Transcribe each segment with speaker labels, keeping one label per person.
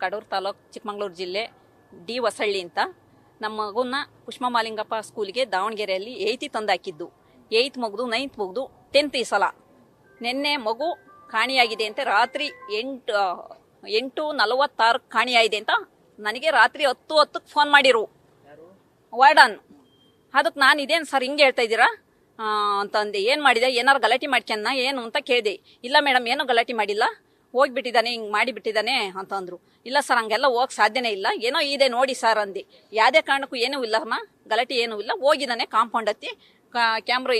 Speaker 1: ಕಡೂರು ತಾಲೂಕು ಚಿಕ್ಕಮಗಳೂರು ಜಿಲ್ಲೆ ಡಿ ಹೊಸಳ್ಳಿ ಅಂತ ನಮ್ಮ ಮಗುನ ಪುಷ್ಪಮಾಲಿಂಗಪ್ಪ ಸ್ಕೂಲ್ಗೆ ದಾವಣಗೆರೆಯಲ್ಲಿ 8th ತಂದಾಕಿದ್ದು. 8th ಮುಗಿದು 9th ಮುಗಿದು 10th ಈ ಸಲ. ನಿನ್ನೆ ಮಗು ಕಾಣಿಯಾಗಿದೆ ಅಂತ ರಾತ್ರಿ 8:46 ಕಾಣಿಯಾಗಿದೆ ಅಂತ ನನಗೆ ರಾತ್ರಿ 10:10 ಫೋನ್ ಮಾಡಿರು ವಾರ್ಡನ್. ಅದಕ್ಕೆ ನಾನು ಇದೇನು ಸರ್ ಹಿಂಗೆ ಹೇಳ್ತಾ ಇದ್ದೀರಾ ಅಂತಂದೆ. ಏನು ಮಾಡಿದೆ, ಏನಾರು ಗಲಾಟೆ ಮಾಡ್ಕೊಂಡ ಏನು ಅಂತ ಕೇಳಿದೆ. ಇಲ್ಲ ಮೇಡಮ್, ಏನೂ ಗಲಾಟೆ ಮಾಡಿಲ್ಲ, ಹೋಗ್ಬಿಟ್ಟಿದ್ದಾನೆ, ಹಿಂಗೆ ಮಾಡಿಬಿಟ್ಟಿದ್ದಾನೆ ಅಂತಂದ್ರು. ಇಲ್ಲ ಸರ್, ಹಂಗೆಲ್ಲ ಹೋಗಕ್ಕೆ ಸಾಧ್ಯನೇ ಇಲ್ಲ, ಏನೋ ಇದೆ ನೋಡಿ ಸರ್ ಅಂದೆ. ಯಾವುದೇ ಕಾರಣಕ್ಕೂ ಏನೂ ಇಲ್ಲಮ್ಮ, ಗಲಾಟೆ ಏನೂ ಇಲ್ಲ, ಹೋಗಿದ್ದಾನೆ ಕಾಂಪೌಂಡ್ ಹತ್ತಿ. ಕ್ಯಾಮ್ರಾ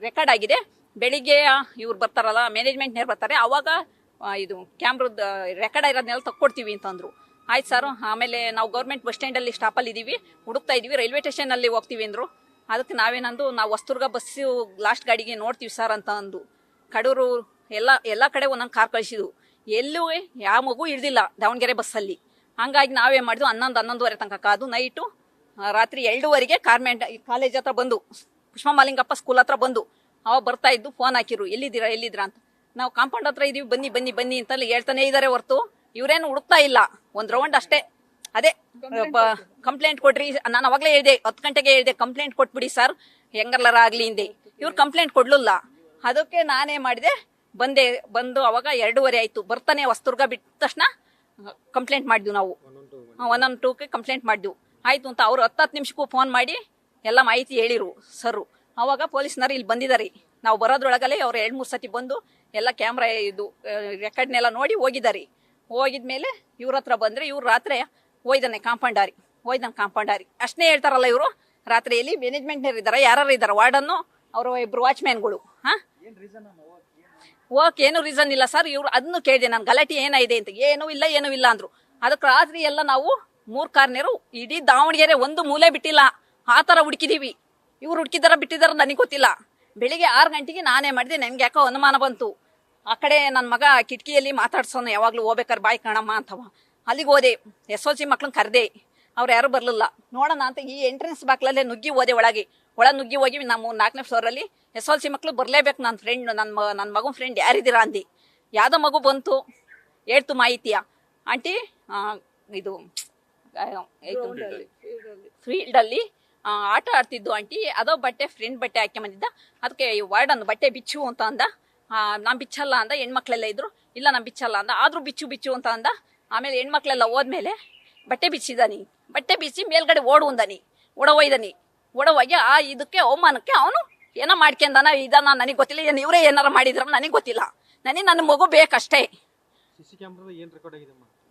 Speaker 1: ರೆಕಾರ್ಡ್ ಆಗಿದೆ. ಬೆಳಿಗ್ಗೆ ಇವ್ರು ಬರ್ತಾರಲ್ಲ, ಮ್ಯಾನೇಜ್ಮೆಂಟ್ನವ್ರು ಬರ್ತಾರೆ, ಅವಾಗ ಇದು ಕ್ಯಾಮ್ರದ್ದು ರೆಕಾರ್ಡ್ ಇರೋದನ್ನೆಲ್ಲ ತಕ್ಕೊಡ್ತೀವಿ ಅಂತಂದ್ರು. ಆಯ್ತು ಸರ್. ಆಮೇಲೆ ನಾವು ಗೌರ್ಮೆಂಟ್ ಬಸ್ ಸ್ಟ್ಯಾಂಡಲ್ಲಿ ಸ್ಟಾಪಲ್ಲಿ ಇದ್ದೀವಿ, ಹುಡುಕ್ತಾ ಇದ್ದೀವಿ, ರೈಲ್ವೆ ಸ್ಟೇಷನಲ್ಲಿ ಹೋಗ್ತೀವಿ ಅಂದರು. ಅದಕ್ಕೆ ನಾವೇನಂದು, ನಾವು ಹೊಸದುರ್ಗ ಬಸ್ಸು ಲಾಸ್ಟ್ ಗಾಡಿಗೆ ನೋಡ್ತೀವಿ ಸರ್ ಅಂತ ಅಂದು. ಕಡೂರು ಎಲ್ಲ ಕಡೆ ಒಂದೊಂದು ಕಾರ್ ಕಳಿಸಿದ್ವು, ಎಲ್ಲೂ ಯಾವ ಮಗು ಹಿಡ್ದಿಲ್ಲ ದಾವಣಗೆರೆ ಬಸ್ಸಲ್ಲಿ. ಹಂಗಾಗಿ ನಾವೇ ಮಾಡಿದ್ವು 11-11:30 ತನಕ ಕಾದು ನೈಟು ರಾತ್ರಿ 2:00ಗೆ ಕಾಲೇಜ್ ಹತ್ರ ಬಂದು, ಪುಷ್ಪಮಾಲಿಂಗಪ್ಪ ಸ್ಕೂಲ್ ಹತ್ರ ಬಂದು ಅವಾಗ ಬರ್ತಾ ಇದ್ದು ಫೋನ್ ಹಾಕಿರು, ಎಲ್ಲಿದ್ದೀರಾ ಅಂತ. ನಾವು ಕಾಂಪೌಂಡ್ ಹತ್ರ ಇದೀವಿ, ಬನ್ನಿ ಅಂತಲ್ಲಿ ಹೇಳ್ತಾನೆ ಇದ್ದಾರೆ ಹೊರ್ತು ಇವ್ರೇನು ಹುಡುಕ್ತಾ ಇಲ್ಲ. ಒಂದು ರೌಂಡ್ ಅಷ್ಟೇ. ಅದೇ ಕಂಪ್ಲೇಂಟ್ ಕೊಡ್ರಿ, ನಾನು ಅವಾಗಲೇ ಹೇಳಿದೆ, 10 ಗಂಟೆಗೆ ಹೇಳಿದೆ, ಕಂಪ್ಲೇಂಟ್ ಕೊಟ್ಬಿಡಿ ಸರ್ ಹೆಂಗಲ್ಲರ ಆಗ್ಲಿ ಹಿಂದೆ. ಇವ್ರು ಕಂಪ್ಲೇಂಟ್ ಕೊಡ್ಲಿಲ್ಲ. ಅದಕ್ಕೆ ನಾನೇ ಮಾಡಿದೆ, ಬಂದು ಅವಾಗ 2:30 ಆಯ್ತು. ಬರ್ತಾನೆ ಹೊಸದುರ್ಗ ಬಿಟ್ಟ ತಕ್ಷಣ ಕಂಪ್ಲೇಂಟ್ ಮಾಡಿದ್ವಿ ನಾವು, 112ಗೆ ಕಂಪ್ಲೇಂಟ್ ಮಾಡಿದ್ವಿ. ಆಯ್ತು ಅಂತ ಅವ್ರು 10 ನಿಮಿಷಕ್ಕೂ ಫೋನ್ ಮಾಡಿ ಎಲ್ಲ ಮಾಹಿತಿ ಹೇಳಿರು ಸರ್. ಅವಾಗ ಪೊಲೀಸ್ನವ್ರು ಇಲ್ಲಿ ಬಂದಿದ್ದಾರೆ. ನಾವು ಬರೋದ್ರೊಳಗಲ್ಲೇ ಅವ್ರು 2-3 ಸತಿ ಬಂದು ಎಲ್ಲ ಕ್ಯಾಮ್ರಾ ಇದು ರೆಕಾರ್ಡ್ನೆಲ್ಲ ನೋಡಿ ಹೋಗಿದ್ದಾರೆ. ಹೋಗಿದ್ಮೇಲೆ ಇವ್ರ ಹತ್ರ ಬಂದ್ರೆ ಇವ್ರು ರಾತ್ರಿ ಹೋಯ್ದಾನೆ ಕಾಂಪೌಂಡಾರಿ ಅಷ್ಟೇ ಹೇಳ್ತಾರಲ್ಲ ಇವರು. ರಾತ್ರಿಯಲ್ಲಿ ಮ್ಯಾನೇಜ್ಮೆಂಟ್ನವ್ರು ಇದ್ದಾರೆ, ಯಾರು ಇದ್ದಾರೆ, ವಾರ್ಡನ್ನು, ಅವರು 2 ವಾಚ್ಮ್ಯಾನ್ಗಳು. ಓಕೆ, ಏನು ರೀಸನ್ ಇಲ್ಲ ಸರ್. ಇವ್ರು ಅದನ್ನು ಕೇಳಿದೆ ನಾನು, ಗಲಾಟೆ ಏನಾಗಿದೆ ಅಂತ. ಏನೂ ಇಲ್ಲ ಅಂದ್ರು. ಅದಕ್ಕೆ ರಾತ್ರಿ ಎಲ್ಲ ನಾವು 3 ಕಾರ್ನೇರು ಇಡೀ ದಾವಣಗೆರೆ ಒಂದು ಮೂಲೆ ಬಿಟ್ಟಿಲ್ಲ, ಆ ಥರ ಹುಡುಕಿದೀವಿ. ಇವ್ರು ಬಿಟ್ಟಿದಾರ ನನಗೆ ಗೊತ್ತಿಲ್ಲ. ಬೆಳಿಗ್ಗೆ 6 ಗಂಟೆಗೆ ನಾನೇ ಮಾಡಿದೆ. ನನಗೆ ಯಾಕೋ ಅನುಮಾನ ಬಂತು. ಆ ಕಡೆ ನನ್ನ ಮಗ ಕಿಟಕಿಯಲ್ಲಿ ಮಾತಾಡ್ಸೋನು, ಯಾವಾಗಲೂ ಹೋಗ್ಬೇಕಾರೆ ಬಾಯ್ ಕಾಣಮ್ಮ ಅಂತವ. ಅಲ್ಲಿಗೆ ಹೋದೆ, SOC ಮಕ್ಳನ್ನ ಕರೆದೆ. ಅವ್ರು ಯಾರು ಬರಲಿಲ್ಲ. ನೋಡೋಣ ಅಂತ ಈ ಎಂಟ್ರೆನ್ಸ್ ಬಾಕ್ಲಲ್ಲೇ ನುಗ್ಗಿ ಹೋದೆ ಒಳಗೆ ನುಗ್ಗಿ ಹೋಗಿ ನಮ್ಮ 4ನೇ ಫ್ಲೋರಲ್ಲಿ SOC ಮಕ್ಳು ಬರಲೇಬೇಕು, ನನ್ನ ಫ್ರೆಂಡ್, ನನ್ನ ಮಗನ ಫ್ರೆಂಡ್ ಯಾರಿದ್ದೀರಾ ಅಂದು. ಯಾವುದೋ ಮಗು ಬಂತು, ಹೇಳ್ತು ಮಾಹಿತಿಯ ಆಂಟಿ, ಇದು ಫೀಲ್ಡಲ್ಲಿ ಆಟ ಆಡ್ತಿದ್ದು ಆಂಟಿ, ಅದೋ ಫ್ರೆಂಡ್ ಬಟ್ಟೆ ಹಾಕಿ ಬಂದಿದ್ದ, ಅದಕ್ಕೆ ವಾರ್ಡನ್ ಬಟ್ಟೆ ಬಿಚ್ಚು ಅಂತ ಅಂದ. ನಾನು ಬಿಚ್ಚಲ್ಲ ಅಂದ. ಹೆಣ್ಮಕ್ಳೆಲ್ಲ ಇದ್ರು, ಇಲ್ಲ ನಾನು ಬಿಚ್ಚಲ್ಲ ಅಂದ. ಆದ್ರೂ ಬಿಚ್ಚು ಅಂತ ಅಂದ. ಆಮೇಲೆ ಹೆಣ್ಮಕ್ಳೆಲ್ಲ ಹೋದ್ಮೇಲೆ ಬಟ್ಟೆ ಬಿಚ್ಚಿ ಮೇಲ್ಗಡೆ ಓಡೋಯ್ದಾನಿ. ಆ ಇದಕ್ಕೆ ಅವಮಾನಕ್ಕೆ ಅವನು ಏನೋ ಮಾಡ್ಕೊಂಡಾನ. ಇದನ್ನ ನನಗೆ ಗೊತ್ತಿಲ್ಲ, ಇವರೇ ಏನಾರ ಮಾಡಿದ್ರ ನನಗೆ ಗೊತ್ತಿಲ್ಲ. ನನ್ನ ಮಗು ಬೇಕಷ್ಟೇ.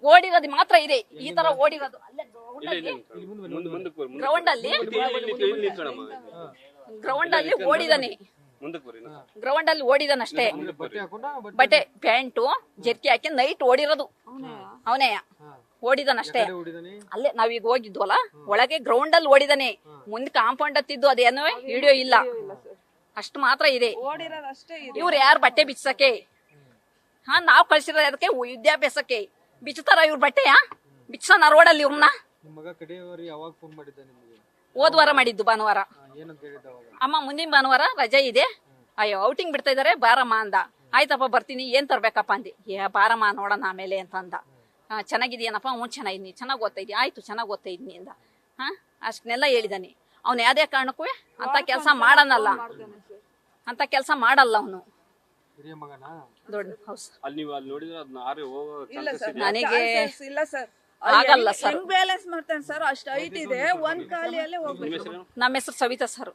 Speaker 1: ಓಡಿರೋದು ಮಾತ್ರ ಇದೆ, ಈ ತರ ಓಡಿರೋದು. ಅಲ್ಲೇ ಗ್ರೌಂಡ್ ಅಲ್ಲಿ ಓಡಿದಾನಷ್ಟೇ. ಬಟ್ಟೆ ಪ್ಯಾಂಟು ಜರ್ಕಿ ಹಾಕಿ ನೈಟ್ ಓಡಿರೋದು ಅವನೇ, ಓಡಿದಾನಷ್ಟೇ. ಅಲ್ಲೇ ನಾವೀಗ ಹೋಗಿದ್ವಲ್ಲ ಒಳಗೆ ಗ್ರೌಂಡ್ ಅಲ್ಲಿ ಓಡಿದಾನೆ. ಮುಂದೆ ಕಾಂಪೌಂಡ್ ಹತ್ತಿದ್ದು ಅದೇನೋ ವಿಡಿಯೋ ಇಲ್ಲ, ಅಷ್ಟು ಮಾತ್ರ ಇದೆ. ಇವ್ರು ಯಾರು ಬಟ್ಟೆ ಬಿಚ್ಚಕ್ಕೆ? ನಾವ್ ಕಳ್ಸಿರೋ ಅದಕ್ಕೆ ವಿದ್ಯಾಭ್ಯಾಸಕ್ಕೆ ಬಿಚ್ಚತಾರ ಇವ್ರ ಬಟ್ಟೆಯ? ಬಿಚ್ಚನ ರೋಡಲ್ಲಿ ಇವ್ರನ್ನ ಹೋದ್ ವಾರ ಮಾಡಿದ್ದು, ಭಾನುವಾರ. ಅಮ್ಮ ಮುಂದಿನ ಭಾನುವಾರ ರಜೆ ಇದೆ, ಅಯ್ಯೋ ಔಟಿಂಗ್ ಬಿಡ್ತಾ ಇದಾರೆ, ಬಾರಮ್ಮ ಅಂದ. ಆಯ್ತಪ್ಪ ಬರ್ತೀನಿ, ಏನ್ ತರ್ಬೇಕಪ್ಪ ಅಂದೆ. ಬಾರಮ್ಮ ನೋಡೋಣ ಆಮೇಲೆ ಅಂತ ಅಂದ. ಚೆನ್ನಾಗಿದೆಯೇನಪ್ಪ? ಚೆನ್ನಾಗಿದ್ದೀನಿ, ಚೆನ್ನಾಗಿ ಓದ್ತಾ ಇದ್ದೀನಿ. ಆಯ್ತು, ಚೆನ್ನಾಗಿ ಓದ್ತಾ ಇದ್ದೀನಿ ಅಂದ. ಅಷ್ಟನ್ನೆಲ್ಲ ಹೇಳಿದಾನೆ. ಅವ್ನು ಯಾವುದೇ ಕಾರಣಕ್ಕೂ ಅಂತ ಕೆಲಸ ಮಾಡಲ್ಲ ಅವನು. ದೊಡ್ಡ ಹೌಸ್ ನನಗೆ ಆಗಲ್ಲ ಸರ್.
Speaker 2: ಬ್ಯಾಲೆನ್ಸ್ ಮಾಡ್ತಾನೆ ಸರ್, ಅಷ್ಟು ಹೈಟ್ ಇದೆ, ಒಂದ್ ಕಾಲಿಯಲ್ಲೇ ಹೋಗ್ಬೇಕು.
Speaker 1: ನಮ್ಮ ಹೆಸರು ಸವಿತಾ ಸರ್.